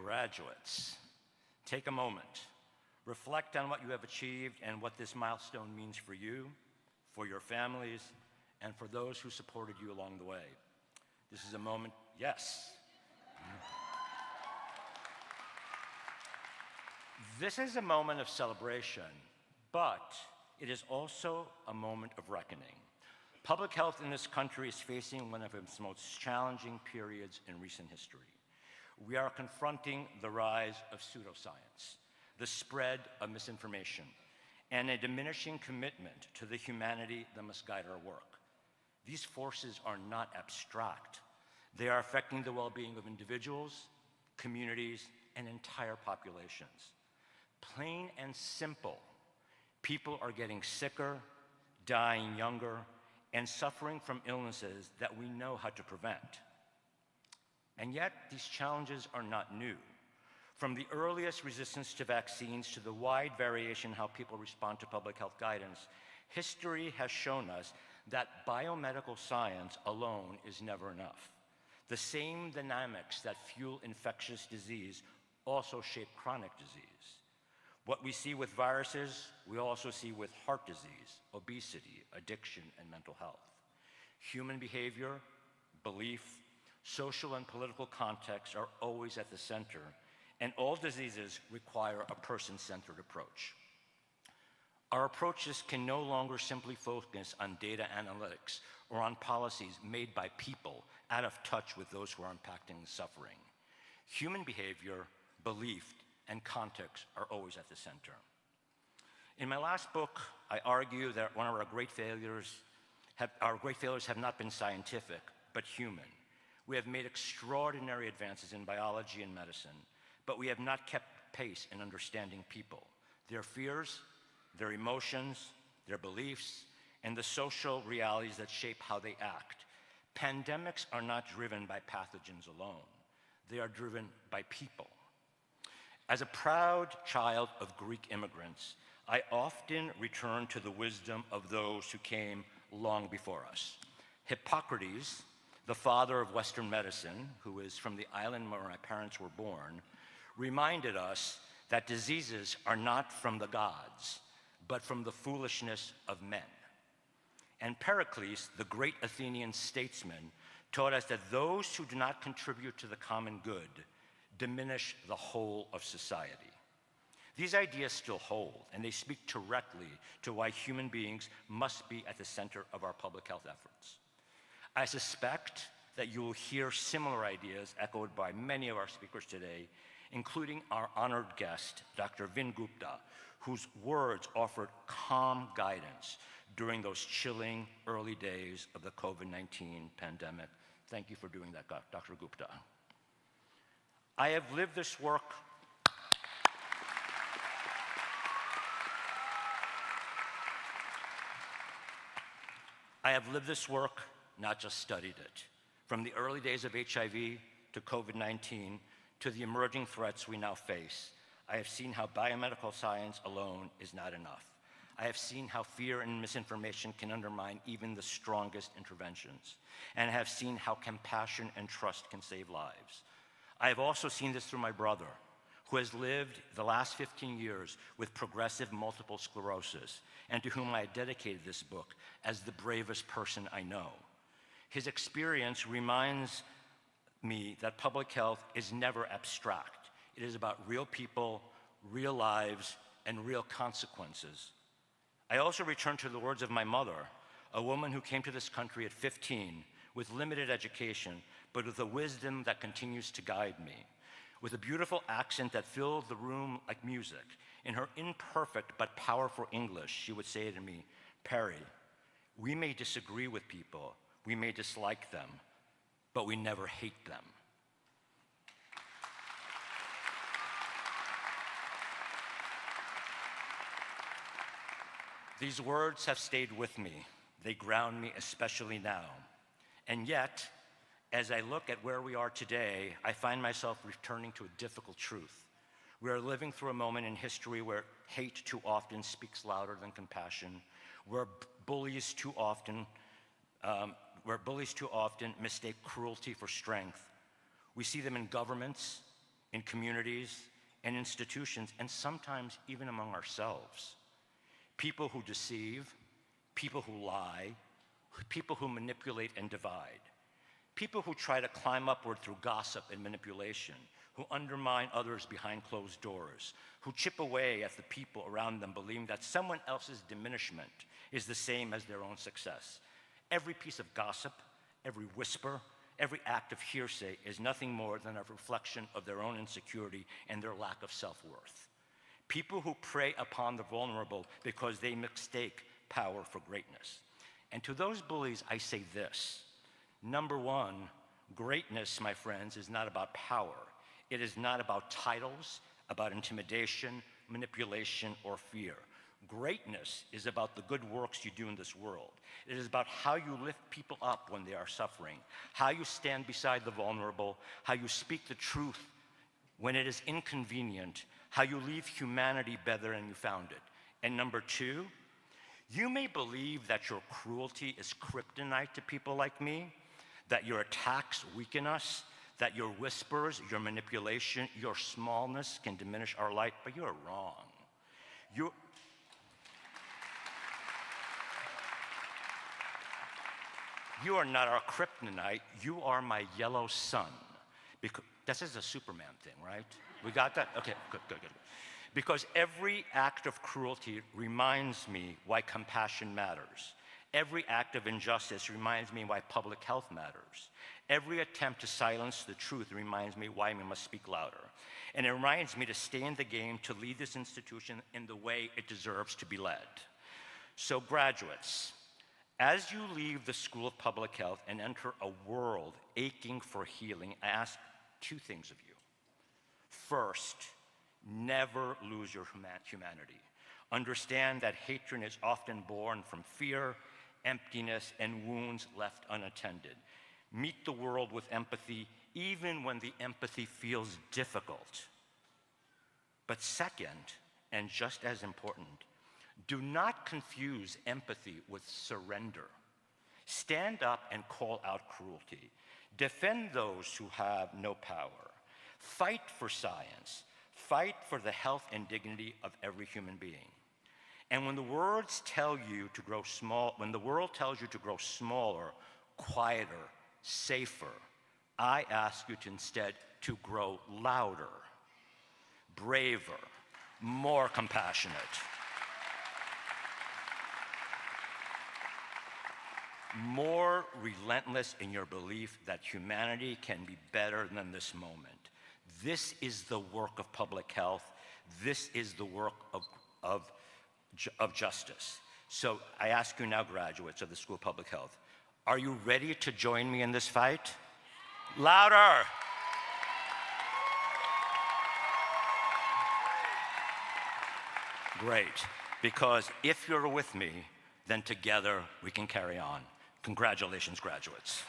Graduates, take a moment. Reflect on what you have achieved and what this milestone means for you, for your families, and for those who supported you along the way. This is a moment, yes. This is a moment of celebration, but it is also a moment of reckoning. Public health in this country is facing one of its most challenging periods in recent history. We are confronting the rise of pseudoscience, the spread of misinformation, and a diminishing commitment to the humanity that must guide our work. These forces are not abstract. They are affecting the well-being of individuals, communities, and entire populations. Plain and simple, people are getting sicker, dying younger, and suffering from illnesses that we know how to prevent. And yet, these challenges are not new. From the earliest resistance to vaccines to the wide variation in how people respond to public health guidance, history has shown us that biomedical science alone is never enough. The same dynamics that fuel infectious disease also shape chronic disease. What we see with viruses, we also see with heart disease, obesity, addiction, and mental health. Human behavior, belief, social and political contexts are always at the center, and all diseases require a person-centered approach. Our approaches can no longer simply focus on data analytics or on policies made by people out of touch with those who are impacting suffering. Human behavior, belief, and context are always at the center. In my last book, I argue that one of our great failures have not been scientific, but human. We have made extraordinary advances in biology and medicine, but we have not kept pace in understanding people, their fears, their emotions, their beliefs, and the social realities that shape how they act. Pandemics are not driven by pathogens alone. They are driven by people. As a proud child of Greek immigrants, I often return to the wisdom of those who came long before us. Hippocrates, the father of Western medicine, who is from the island where my parents were born, reminded us that diseases are not from the gods, but from the foolishness of men. And Pericles, the great Athenian statesman, taught us that those who do not contribute to the common good diminish the whole of society. These ideas still hold, and they speak directly to why human beings must be at the center of our public health efforts. I suspect that you will hear similar ideas echoed by many of our speakers today, including our honored guest, Dr. Vin Gupta, whose words offered calm guidance during those chilling early days of the COVID-19 pandemic. Thank you for doing that, Dr. Gupta. I have lived this work not just studied it. From the early days of HIV to COVID-19 to the emerging threats we now face, I have seen how biomedical science alone is not enough. I have seen how fear and misinformation can undermine even the strongest interventions, and I have seen how compassion and trust can save lives. I have also seen this through my brother, who has lived the last 15 years with progressive multiple sclerosis, and to whom I dedicated this book as the bravest person I know. His experience reminds me that public health is never abstract. It is about real people, real lives, and real consequences. I also return to the words of my mother, a woman who came to this country at 15 with limited education, but with a wisdom that continues to guide me. With a beautiful accent that filled the room like music, in her imperfect but powerful English, she would say to me, "Perry, we may disagree with people, we may dislike them, but we never hate them." These words have stayed with me. They ground me, especially now. And yet, as I look at where we are today, I find myself returning to a difficult truth. We are living through a moment in history where hate too often speaks louder than compassion, where bullies too often mistake cruelty for strength. We see them in governments, in communities and institutions, and sometimes even among ourselves. People who deceive, people who lie, people who manipulate and divide, people who try to climb upward through gossip and manipulation, who undermine others behind closed doors, who chip away at the people around them, believing that someone else's diminishment is the same as their own success. Every piece of gossip, every whisper, every act of hearsay is nothing more than a reflection of their own insecurity and their lack of self-worth. People who prey upon the vulnerable because they mistake power for greatness. And to those bullies, I say this. Number one, greatness, my friends, is not about power. It is not about titles, about intimidation, manipulation, or fear. Greatness is about the good works you do in this world. It is about how you lift people up when they are suffering, how you stand beside the vulnerable, how you speak the truth when it is inconvenient, how you leave humanity better than you found it. And number two, you may believe that your cruelty is kryptonite to people like me, that your attacks weaken us, that your whispers, your manipulation, your smallness can diminish our light, but you're wrong. You are not our kryptonite, you are my yellow sun. Because, this is a Superman thing, right? We got that? Okay, good. Because every act of cruelty reminds me why compassion matters. Every act of injustice reminds me why public health matters. Every attempt to silence the truth reminds me why we must speak louder. And it reminds me to stay in the game, to lead this institution in the way it deserves to be led. So graduates, as you leave the School of Public Health and enter a world aching for healing, I ask two things of you. First, never lose your humanity. Understand that hatred is often born from fear, emptiness, and wounds left unattended. Meet the world with empathy, even when the empathy feels difficult. But second, and just as important, do not confuse empathy with surrender. Stand up and call out cruelty. Defend those who have no power. Fight for science. Fight for the health and dignity of every human being. And when the world tells you to grow smaller, quieter, safer, I ask you to instead to grow louder, braver, more compassionate, more relentless in your belief that humanity can be better than this moment. This is the work of public health. This is the work of justice. So I ask you now, graduates of the School of Public Health, are you ready to join me in this fight? Louder! Great, because if you're with me, then together we can carry on. Congratulations, graduates.